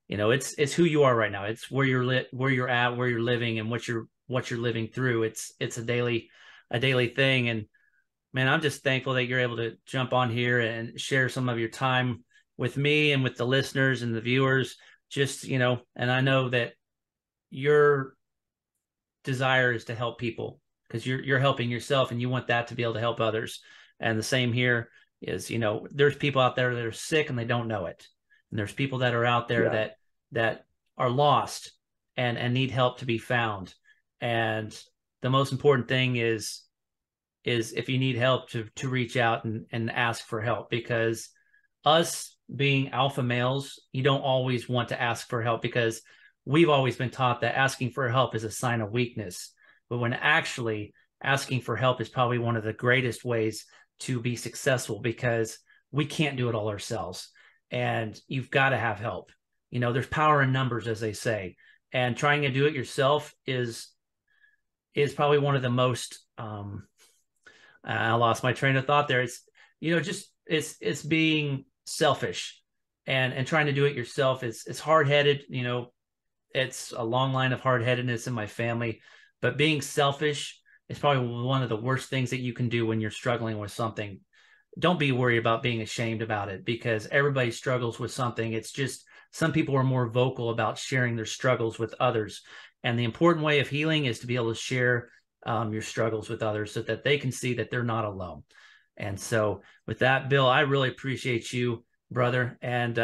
who you are right now. It's where where you're at, where you're living, and what you're living through. It's a daily thing. And man, I'm just thankful that you're able to jump on here and share some of your time with me and with the listeners and the viewers. Just, and I know that your desire is to help people, because you're helping yourself and you want that to be able to help others. And the same here is, there's people out there that are sick and they don't know it. And there's people that are out there Yeah. that are lost and need help to be found. And the most important thing is if you need help to reach out and ask for help, because us being alpha males, you don't always want to ask for help, because we've always been taught that asking for help is a sign of weakness. But when actually asking for help is probably one of the greatest ways to be successful, because we can't do it all ourselves. And you've got to have help. There's power in numbers, as they say. And trying to do it yourself is probably one of the most I lost my train of thought there. Just it's being selfish and trying to do it yourself. It's hard-headed, it's a long line of hard-headedness in my family, but being selfish is probably one of the worst things that you can do when you're struggling with something. Don't be worried about being ashamed about it, because everybody struggles with something. It's just some people are more vocal about sharing their struggles with others. And the important way of healing is to be able to share your struggles with others so that they can see that they're not alone. And so with that, Bill, I really appreciate you, brother, and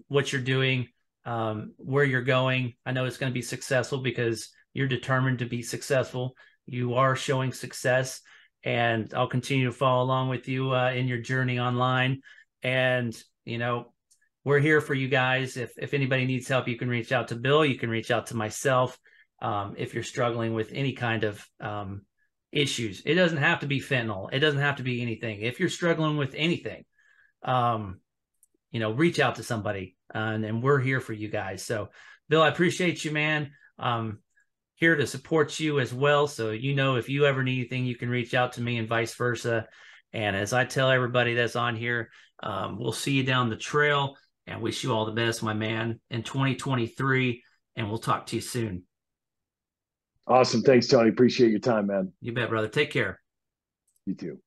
what you're doing, where you're going. I know it's going to be successful because you're determined to be successful. You are showing success, and I'll continue to follow along with you in your journey online. And, we're here for you guys. If anybody needs help, you can reach out to Bill. You can reach out to myself. If you're struggling with any kind of issues, it doesn't have to be fentanyl. It doesn't have to be anything. If you're struggling with anything, reach out to somebody, and we're here for you guys. So, Bill, I appreciate you, man. Here to support you as well. So, if you ever need anything, you can reach out to me and vice versa. And as I tell everybody that's on here, we'll see you down the trail, and wish you all the best, my man, in 2023. And we'll talk to you soon. Awesome. Thanks, Tony. Appreciate your time, man. You bet, brother. Take care. You too.